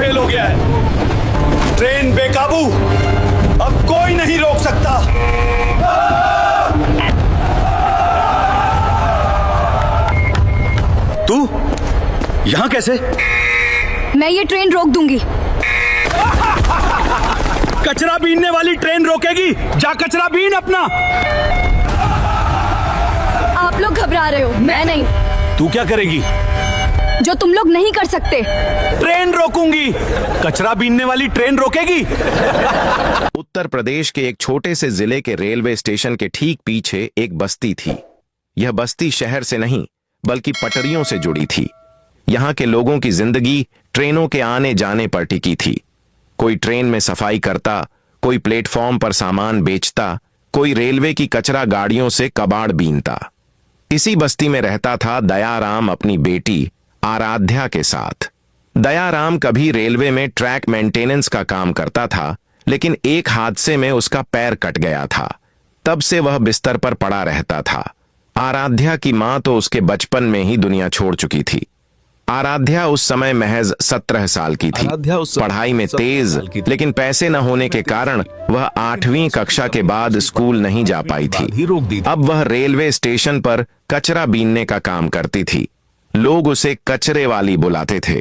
Fail हो गया है। ट्रेन बेकाबू, अब कोई नहीं रोक सकता। तू यहां कैसे? मैं ये ट्रेन रोक दूंगी। कचरा बीनने वाली ट्रेन रोकेगी? जा कचरा बीन अपना। आप लोग घबरा रहे हो, मैं नहीं। तू क्या करेगी? जो तुम लोग नहीं कर सकते। ट्रेन रोकूंगी। कचरा बीनने वाली ट्रेन रोकेगी? उत्तर प्रदेश के एक छोटे से जिले के रेलवे स्टेशन के ठीक पीछे एक बस्ती थी। यह बस्ती शहर से नहीं बल्कि पटरियों से जुड़ी थी। यहां के लोगों की जिंदगी ट्रेनों के आने जाने पर टिकी थी। कोई ट्रेन में सफाई करता, कोई प्लेटफॉर्म पर सामान बेचता, कोई रेलवे की कचरा गाड़ियों से कबाड़ बीनता। इसी बस्ती में रहता था दयाराम अपनी बेटी आराध्या के साथ। दयाराम कभी रेलवे में ट्रैक मेंटेनेंस का काम करता था, लेकिन एक हादसे में उसका पैर कट गया था। तब से वह बिस्तर पर पड़ा रहता था। आराध्या की मां तो उसके बचपन में ही दुनिया छोड़ चुकी थी। आराध्या उस समय महज 17 साल की थी। पढ़ाई में तेज, लेकिन पैसे न होने के कारण वह 8वीं कक्षा के बाद स्कूल नहीं जा पाई थी। अब वह रेलवे स्टेशन पर कचरा बीनने का काम करती थी। लोग उसे कचरे वाली बुलाते थे।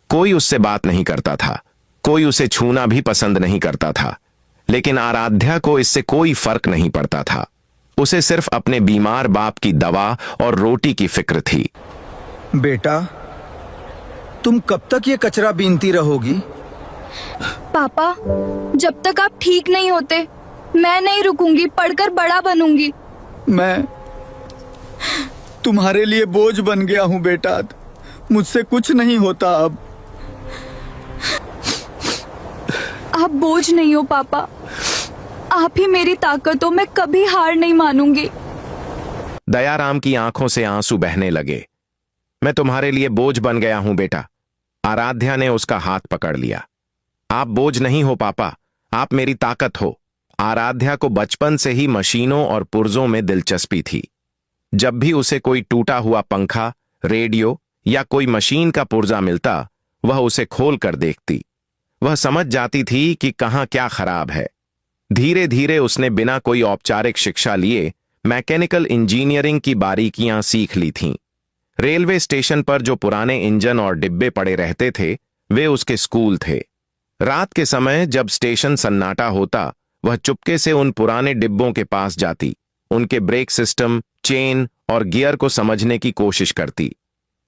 कोई उससे बात नहीं करता था, कोई उसे छूना भी पसंद नहीं करता था। लेकिन आराध्या को इससे कोई फर्क नहीं पड़ता था। उसे सिर्फ अपने बीमार बाप की दवा और रोटी की फिक्र थी। बेटा, तुम कब तक ये कचरा बीनती रहोगी? पापा, जब तक आप ठीक नहीं होते मैं नहीं रुकूंगी, पढ़कर बड़ा बनूंगी। मैं तुम्हारे लिए बोझ बन गया हूं बेटा। मुझसे कुछ नहीं होता अब। आप बोझ नहीं हो पापा, आप ही मेरी ताकत हो। मैं कभी हार नहीं मानूंगी। दयाराम की आंखों से आंसू बहने लगे। मैं तुम्हारे लिए बोझ बन गया हूं बेटा। आराध्या ने उसका हाथ पकड़ लिया। आप बोझ नहीं हो पापा, आप मेरी ताकत हो। आराध्या को बचपन से ही मशीनों और पुर्जों में दिलचस्पी थी। जब भी उसे कोई टूटा हुआ पंखा, रेडियो या कोई मशीन का पुर्जा मिलता, वह उसे खोल कर देखती। वह समझ जाती थी कि कहां क्या खराब है। धीरे धीरे उसने बिना कोई औपचारिक शिक्षा लिए मैकेनिकल इंजीनियरिंग की बारीकियां सीख ली थीं। रेलवे स्टेशन पर जो पुराने इंजन और डिब्बे पड़े रहते थे, वे उसके स्कूल थे। रात के समय जब स्टेशन सन्नाटा होता, वह चुपके से उन पुराने डिब्बों के पास जाती, उनके ब्रेक सिस्टम, चेन और गियर को समझने की कोशिश करती।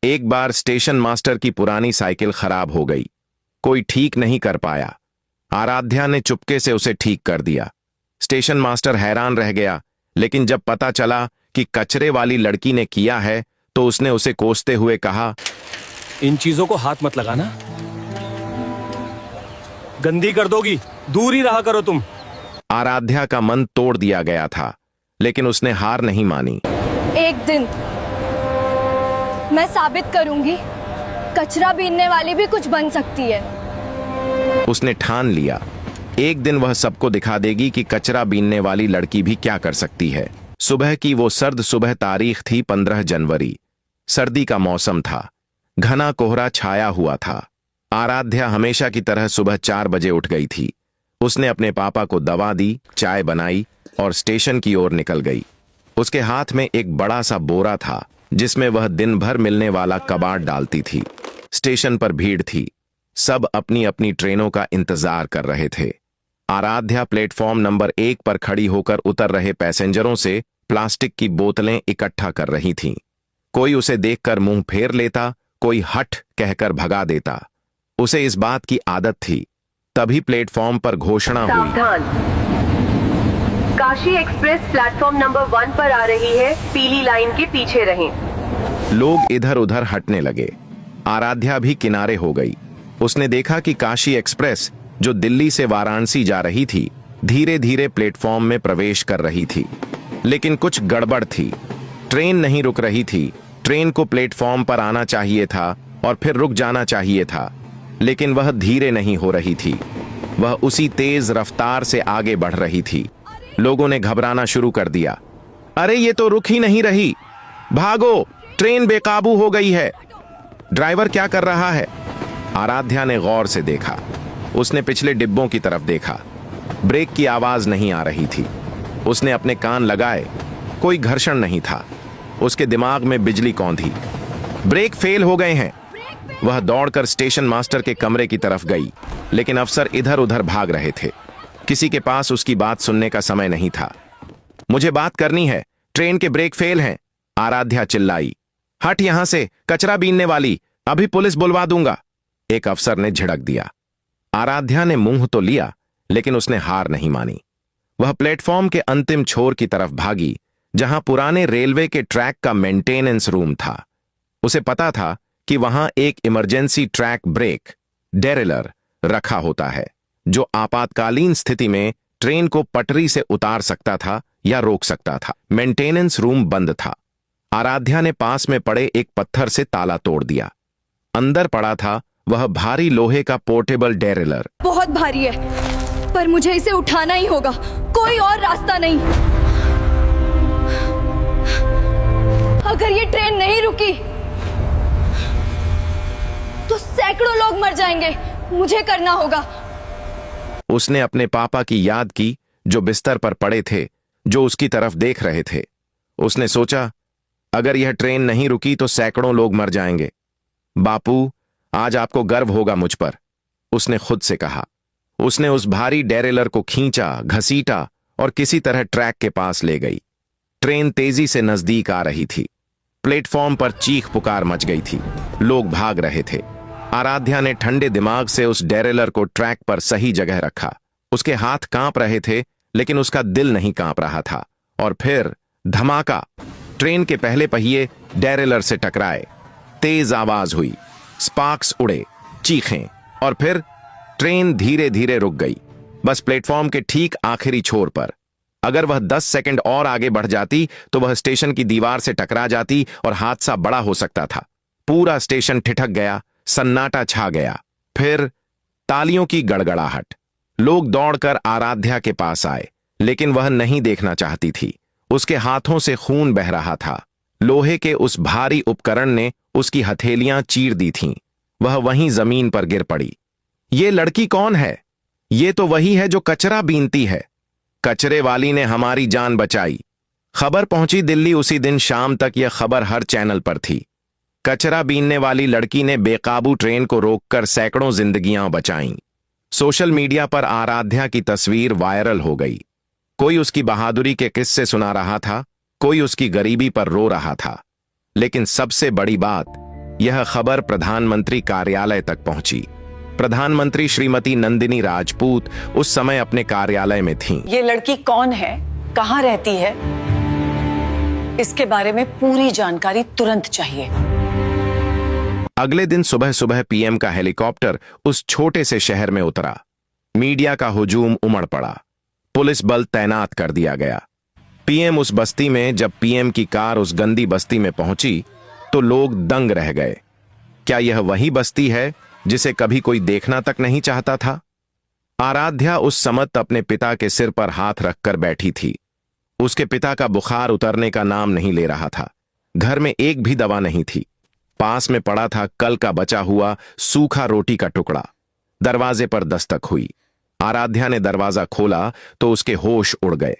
एक बार स्टेशन मास्टर की पुरानी साइकिल खराब हो गई। कोई ठीक नहीं कर पाया। आराध्या ने चुपके से उसे ठीक कर दिया। स्टेशन मास्टर हैरान रह गया, लेकिन जब पता चला कि कचरे वाली लड़की ने किया है, तो उसने उसे कोसते हुए कहा, इन चीजों को हाथ मत लगाना, गंदी कर दोगी, दूर ही रहा करो तुम। आराध्या का मन तोड़ दिया गया था, लेकिन उसने हार नहीं मानी। एक दिन मैं साबित करूंगी, कचरा बीनने वाली भी कुछ बन सकती है। उसने ठान लिया, एक दिन वह सबको दिखा देगी कि कचरा बीनने वाली लड़की भी क्या कर सकती है। सुबह की वो सर्द सुबह, तारीख थी 15 जनवरी। सर्दी का मौसम था, घना कोहरा छाया हुआ था। आराध्या हमेशा की तरह सुबह 4 बजे उठ गई थी। उसने अपने पापा को दवा दी, चाय बनाई और स्टेशन की ओर निकल गई। उसके हाथ में एक बड़ा सा बोरा था, जिसमें वह दिन भर मिलने वाला कबाड़ डालती थी। स्टेशन पर भीड़ थी, सब अपनी अपनी ट्रेनों का इंतजार कर रहे थे। आराध्या प्लेटफॉर्म नंबर 1 पर खड़ी होकर उतर रहे पैसेंजरों से प्लास्टिक की बोतलें इकट्ठा कर रही थीं। कोई उसे देखकर मुंह फेर लेता, कोई हट कहकर भगा देता। उसे इस बात की आदत थी। तभी प्लेटफॉर्म पर घोषणा हुई, सावधान, काशी एक्सप्रेस प्लेटफॉर्म नंबर 1 पर आ रही है, पीली लाइन के पीछे रहें। लोग इधर उधर हटने लगे। आराध्या भी किनारे हो गई। उसने देखा कि काशी एक्सप्रेस, जो दिल्ली से वाराणसी जा रही थी, धीरे धीरे प्लेटफॉर्म में प्रवेश कर रही थी। लेकिन कुछ गड़बड़ थी। ट्रेन नहीं रुक रही थी। ट्रेन को प्लेटफॉर्म पर आना चाहिए था और फिर रुक जाना चाहिए था, लेकिन वह धीरे नहीं हो रही थी। वह उसी तेज रफ्तार से आगे बढ़ रही थी। लोगों ने घबराना शुरू कर दिया। अरे ये तो रुक ही नहीं रही, भागो, ट्रेन बेकाबू हो गई है। ड्राइवर क्या कर रहा है? आराध्या ने गौर से देखा। उसने पिछले डिब्बों की तरफ देखा। ब्रेक की आवाज नहीं आ रही थी। उसने अपने कान लगाए, कोई घर्षण नहीं था। उसके दिमाग में बिजली कौंधी। ब्रेक फेल हो गए हैं। वह दौड़कर स्टेशन मास्टर के कमरे की तरफ गई, लेकिन अफसर इधर उधर भाग रहे थे। किसी के पास उसकी बात सुनने का समय नहीं था। मुझे बात करनी है, ट्रेन के ब्रेक फेल हैं, आराध्या चिल्लाई। हट यहां से, कचरा बीनने वाली, अभी पुलिस बुलवा दूंगा, एक अफसर ने झिड़क दिया। आराध्या ने मुंह तो लिया, लेकिन उसने हार नहीं मानी। वह प्लेटफॉर्म के अंतिम छोर की तरफ भागी, जहां पुराने रेलवे के ट्रैक का मेंटेनेंस रूम था। उसे पता था कि वहां एक इमरजेंसी ट्रैक ब्रेक, डेरेलर, रखा होता है, जो आपातकालीन स्थिति में ट्रेन को पटरी से उतार सकता था या रोक सकता था। मेंटेनेंस रूम बंद था। आराध्या ने पास में पड़े एक पत्थर से ताला तोड़ दिया। अंदर पड़ा था वह भारी लोहे का पोर्टेबल डेरेलर। बहुत भारी है, पर मुझे इसे उठाना ही होगा, कोई और रास्ता नहीं। अगर ये ट्रेन नहीं रुकी तो सैकड़ों लोग मर जाएंगे। मुझे करना होगा। उसने अपने पापा की याद की, जो बिस्तर पर पड़े थे, जो उसकी तरफ देख रहे थे। उसने सोचा, अगर यह ट्रेन नहीं रुकी तो सैकड़ों लोग मर जाएंगे। बापू, आज आपको गर्व होगा मुझ पर, उसने खुद से कहा। उसने उस भारी डेरेलर को खींचा, घसीटा और किसी तरह ट्रैक के पास ले गई। ट्रेन तेजी से नजदीक आ रही थी। प्लेटफॉर्म पर चीख पुकार मच गई थी। लोग भाग रहे थे। आराध्या ने ठंडे दिमाग से उस डेरेलर को ट्रैक पर सही जगह रखा। उसके हाथ कांप रहे थे, लेकिन उसका दिल नहीं कांप रहा था। और फिर धमाका! ट्रेन के पहले पहिए डेरेलर से टकराए। तेज आवाज हुई, स्पार्क्स उड़े, चीखें, और फिर ट्रेन धीरे धीरे रुक गई, बस प्लेटफॉर्म के ठीक आखिरी छोर पर। अगर वह 10 सेकंड और आगे बढ़ जाती तो वह स्टेशन की दीवार से टकरा जाती और हादसा बड़ा हो सकता था। पूरा स्टेशन ठिठक गया, सन्नाटा छा गया। फिर तालियों की गड़गड़ाहट। लोग दौड़कर आराध्या के पास आए, लेकिन वह नहीं देखना चाहती थी। उसके हाथों से खून बह रहा था। लोहे के उस भारी उपकरण ने उसकी हथेलियां चीर दी थीं। वह वहीं जमीन पर गिर पड़ी। ये लड़की कौन है? ये तो वही है जो कचरा बीनती है। कचरे वाली ने हमारी जान बचाई। खबर पहुंची दिल्ली उसी दिन शाम तक। यह खबर हर चैनल पर थी। कचरा बीनने वाली लड़की ने बेकाबू ट्रेन को रोककर सैकड़ों जिंदगियां बचाईं। सोशल मीडिया पर आराध्या की तस्वीर वायरल हो गई। कोई उसकी बहादुरी के किस्से सुना रहा था, कोई उसकी गरीबी पर रो रहा था। लेकिन सबसे बड़ी बात, यह खबर प्रधानमंत्री कार्यालय तक पहुंची। प्रधानमंत्री श्रीमती नंदिनी राजपूत उस समय अपने कार्यालय में थीं। ये लड़की कौन है, कहां रहती है, इसके बारे में पूरी जानकारी तुरंत चाहिए। अगले दिन सुबह सुबह पीएम का हेलीकॉप्टर उस छोटे से शहर में उतरा। मीडिया का हुजूम उमड़ पड़ा। पुलिस बल तैनात कर दिया गया। पीएम उस बस्ती में जब पीएम की कार उस गंदी बस्ती में पहुंची तो लोग दंग रह गए। क्या यह वही बस्ती है जिसे कभी कोई देखना तक नहीं चाहता था? आराध्या उस समत अपने पिता के सिर पर हाथ रखकर बैठी थी। उसके पिता का बुखार उतरने का नाम नहीं ले रहा था। घर में एक भी दवा नहीं थी। पास में पड़ा था कल का बचा हुआ सूखा रोटी का टुकड़ा। दरवाजे पर दस्तक हुई। आराध्या ने दरवाजा खोला तो उसके होश उड़ गए।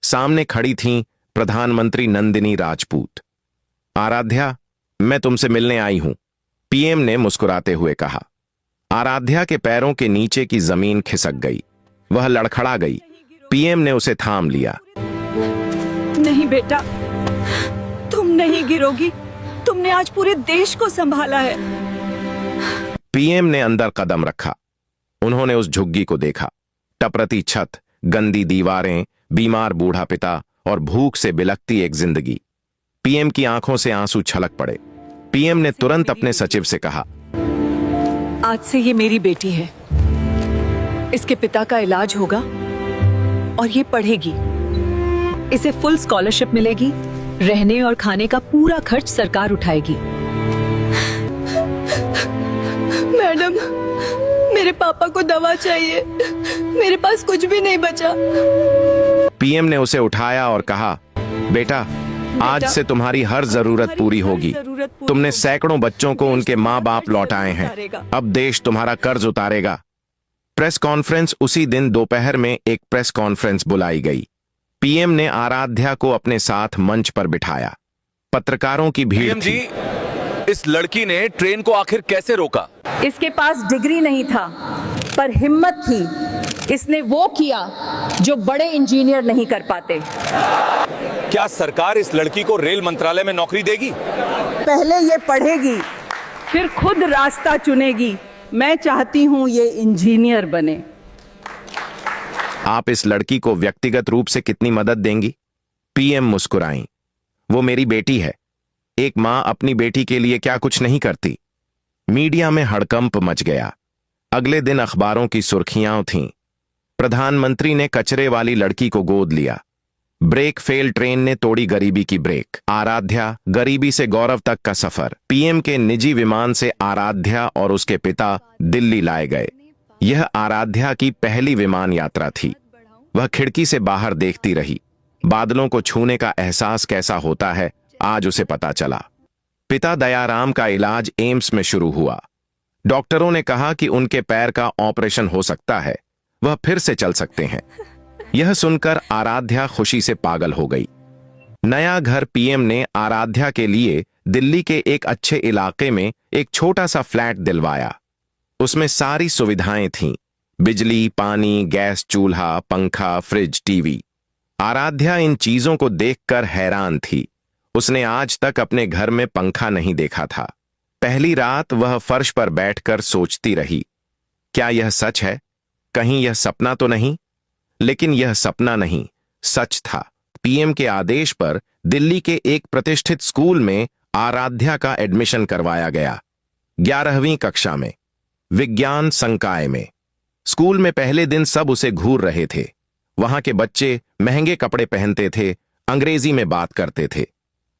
सामने खड़ी थीं प्रधानमंत्री नंदिनी राजपूत। आराध्या, मैं तुमसे मिलने आई हूं, पीएम ने मुस्कुराते हुए कहा। आराध्या के पैरों के नीचे की जमीन खिसक गई। वह लड़खड़ा गई। पीएम ने उसे थाम लिया। नहीं बेटा, तुम नहीं गिरोगी। तुमने आज पूरे देश को संभाला है। पीएम ने अंदर कदम रखा। उन्होंने उस झुग्गी को देखा। टपरती छत, गंदी दीवारें, बीमार बूढ़ा पिता और भूख से बिलखती एक जिंदगी। पीएम की आंखों से आंसू छलक पड़े। पीएम ने तुरंत अपने सचिव से कहा, आज से ये मेरी बेटी है। इसके पिता का इलाज होगा और ये पढ़ेगी। इसे फुल स्कॉलरशिप मिलेगी। रहने और खाने का पूरा खर्च सरकार उठाएगी। मैडम, मेरे पापा को दवा चाहिए। मेरे पास कुछ भी नहीं बचा। पीएम ने उसे उठाया और कहा, बेटा, आज से तुम्हारी हर जरूरत पूरी होगी। तुमने सैकड़ों बच्चों को उनके माँ बाप लौटाए हैं। अब देश तुम्हारा कर्ज उतारेगा। प्रेस कॉन्फ्रेंस उसी दिन दोपहर में एक प्रेस कॉन्फ्रेंस बुलाई गई। पीएम ने आराध्या को अपने साथ मंच पर बिठाया। पत्रकारों की भीड़ पीएम थी। जी, इस लड़की ने ट्रेन को आखिर कैसे रोका? इसके पास डिग्री नहीं था, पर हिम्मत थी। इसने वो किया जो बड़े इंजीनियर नहीं कर पाते। क्या सरकार इस लड़की को रेल मंत्रालय में नौकरी देगी? पहले ये पढ़ेगी, फिर खुद रास्ता चुनेगी। मैं चाहती हूँ ये इंजीनियर बने। आप इस लड़की को व्यक्तिगत रूप से कितनी मदद देंगी? पीएम मुस्कुराई। वो मेरी बेटी है। एक मां अपनी बेटी के लिए क्या कुछ नहीं करती। मीडिया में हड़कंप मच गया। अगले दिन अखबारों की सुर्खियां थीं। प्रधानमंत्री ने कचरे वाली लड़की को गोद लिया। ब्रेक फेल ट्रेन ने तोड़ी गरीबी की ब्रेक। आराध्या, गरीबी से गौरव तक का सफर। पीएम के निजी विमान से आराध्या और उसके पिता दिल्ली लाए गए। यह आराध्या की पहली विमान यात्रा थी। वह खिड़की से बाहर देखती रही। बादलों को छूने का एहसास कैसा होता है, आज उसे पता चला। पिता दयाराम का इलाज एम्स में शुरू हुआ। डॉक्टरों ने कहा कि उनके पैर का ऑपरेशन हो सकता है, वह फिर से चल सकते हैं। यह सुनकर आराध्या खुशी से पागल हो गई। नया घर पीएम ने आराध्या के लिए दिल्ली के एक अच्छे इलाके में एक छोटा सा फ्लैट दिलवाया। उसमें सारी सुविधाएं थीं, बिजली, पानी, गैस चूल्हा, पंखा, फ्रिज, टीवी। आराध्या इन चीजों को देखकर हैरान थी। उसने आज तक अपने घर में पंखा नहीं देखा था। पहली रात वह फर्श पर बैठकर सोचती रही, क्या यह सच है? कहीं यह सपना तो नहीं? लेकिन यह सपना नहीं, सच था। पीएम के आदेश पर दिल्ली के एक प्रतिष्ठित स्कूल में आराध्या का एडमिशन करवाया गया। 11वीं कक्षा में, विज्ञान संकाय में। स्कूल में पहले दिन सब उसे घूर रहे थे। वहां के बच्चे महंगे कपड़े पहनते थे, अंग्रेजी में बात करते थे।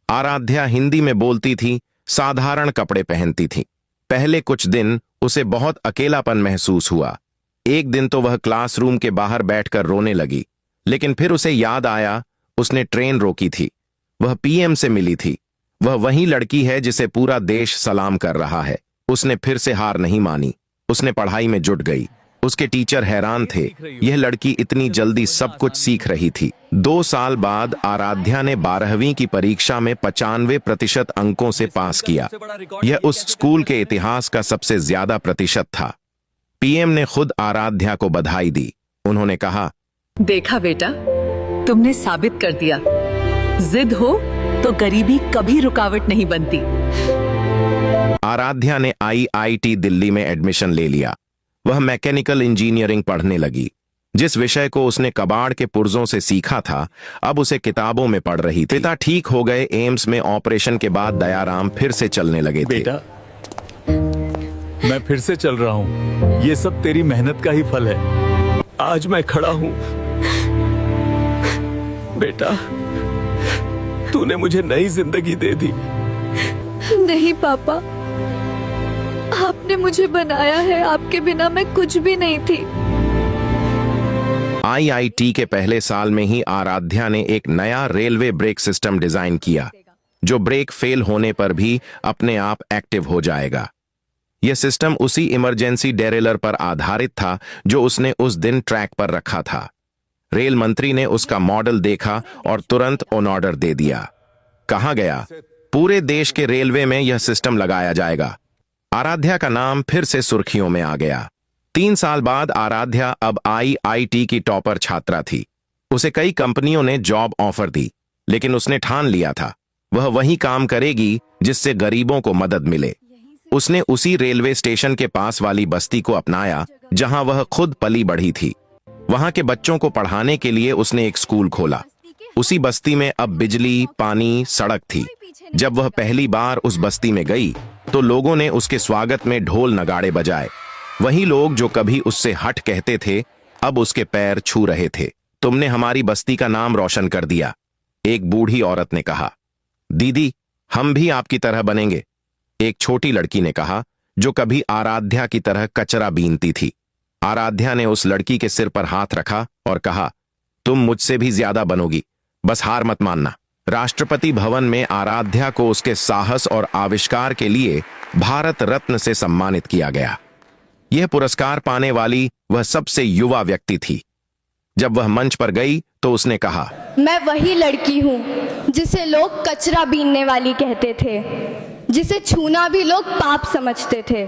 आराध्या हिंदी में बोलती थी, साधारण कपड़े पहनती थी। पहले कुछ दिन उसे बहुत अकेलापन महसूस हुआ। एक दिन तो वह क्लासरूम के बाहर बैठकर रोने लगी, लेकिन फिर उसे याद आया उसने ट्रेन रोकी थी। वह पीएम से मिली थी। वह वही लड़की है जिसे पूरा देश सलाम कर रहा है। उसने फिर से हार नहीं मानी। उसने पढ़ाई में जुट गई। उसके टीचर हैरान थे, यह लड़की इतनी जल्दी सब कुछ सीख रही थी। 2 साल बाद आराध्या ने 12वीं की परीक्षा में 95% अंकों से पास किया। यह उस स्कूल के इतिहास का सबसे ज्यादा प्रतिशत था। पीएम ने खुद आराध्या को बधाई दी। उन्होंने कहा, देखा बेटा, तुमने साबित कर दिया, जिद हो तो गरीबी कभी रुकावट नहीं बनती। आराध्या ने IIT दिल्ली में एडमिशन ले लिया। वह मैकेनिकल इंजीनियरिंग पढ़ने लगी। जिस विषय को उसने कबाड़ के पुर्जों से सीखा था, अब उसे किताबों में पढ़ रही थी। पिता ठीक हो गए। एम्स में ऑपरेशन के बाद दयाराम फिर से चलने लगे थे। बेटा, मैं फिर से चल रहा हूँ। ये सब तेरी मेहनत का ही फल है। आज मैं खड़ा हूँ। बेटा, तूने मुझे नई जिंदगी दे दी। नहीं पापा, आपने मुझे बनाया है। आपके बिना मैं कुछ भी नहीं थी। IIT के पहले साल में ही आराध्या ने एक नया रेलवे ब्रेक सिस्टम डिजाइन किया, जो ब्रेक फेल होने पर भी अपने आप एक्टिव हो जाएगा। यह सिस्टम उसी इमरजेंसी डेरेलर पर आधारित था जो उसने उस दिन ट्रैक पर रखा था। रेल मंत्री ने उसका मॉडल देखा और तुरंत ऑन ऑर्डर दे दिया। कहा गया, पूरे देश के रेलवे में यह सिस्टम लगाया जाएगा। आराध्या का नाम फिर से सुर्खियों में आ गया। 3 साल बाद आराध्या अब IIT की टॉपर छात्रा थी। उसे कई कंपनियों ने जॉब ऑफर दी, लेकिन उसने ठान लिया था वह वही काम करेगी जिससे गरीबों को मदद मिले। उसने उसी रेलवे स्टेशन के पास वाली बस्ती को अपनाया जहां वह खुद पली बढ़ी थी। वहां के बच्चों को पढ़ाने के लिए उसने एक स्कूल खोला। उसी बस्ती में अब बिजली, पानी, सड़क थी। जब वह पहली बार उस बस्ती में गई तो लोगों ने उसके स्वागत में ढोल नगाड़े बजाए। वही लोग जो कभी उससे हट कहते थे, अब उसके पैर छू रहे थे। तुमने हमारी बस्ती का नाम रोशन कर दिया, एक बूढ़ी औरत ने कहा। दीदी, हम भी आपकी तरह बनेंगे, एक छोटी लड़की ने कहा, जो कभी आराध्या की तरह कचरा बीनती थी। आराध्या ने उस लड़की के सिर पर हाथ रखा और कहा, तुम मुझसे भी ज्यादा बनोगी, बस हार मत मानना। राष्ट्रपति भवन में आराध्या को उसके साहस और आविष्कार के लिए भारत रत्न से सम्मानित किया गया। यह पुरस्कार पाने वाली वह सबसे युवा व्यक्ति थी। जब वह मंच पर गई तो उसने कहा, मैं वही लड़की हूँ जिसे लोग कचरा बीनने वाली कहते थे, जिसे छूना भी लोग पाप समझते थे।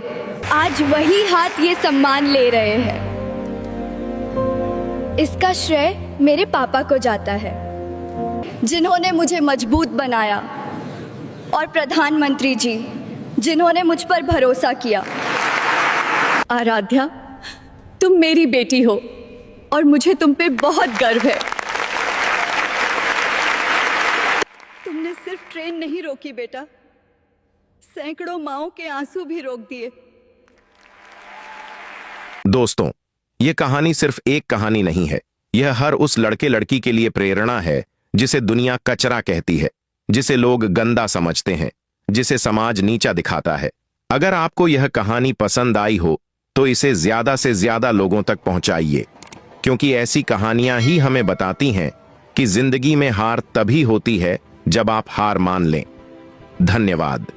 आज वही हाथ ये सम्मान ले रहे हैं। इसका श्रेय मेरे पापा को जाता है, जिन्होंने मुझे मजबूत बनाया, और प्रधानमंत्री जी, जिन्होंने मुझ पर भरोसा किया। आराध्या, तुम मेरी बेटी हो और मुझे तुम पे बहुत गर्व है। तुमने सिर्फ ट्रेन नहीं रोकी बेटा, सैकड़ों माओं के आंसू भी रोक दिए। दोस्तों, यह कहानी सिर्फ एक कहानी नहीं है। यह हर उस लड़के लड़की के लिए प्रेरणा है जिसे दुनिया कचरा कहती है, जिसे लोग गंदा समझते हैं, जिसे समाज नीचा दिखाता है। अगर आपको यह कहानी पसंद आई हो तो इसे ज्यादा से ज्यादा लोगों तक पहुंचाइए, क्योंकि ऐसी कहानियां ही हमें बताती हैं कि जिंदगी में हार तभी होती है जब आप हार मान लें। धन्यवाद।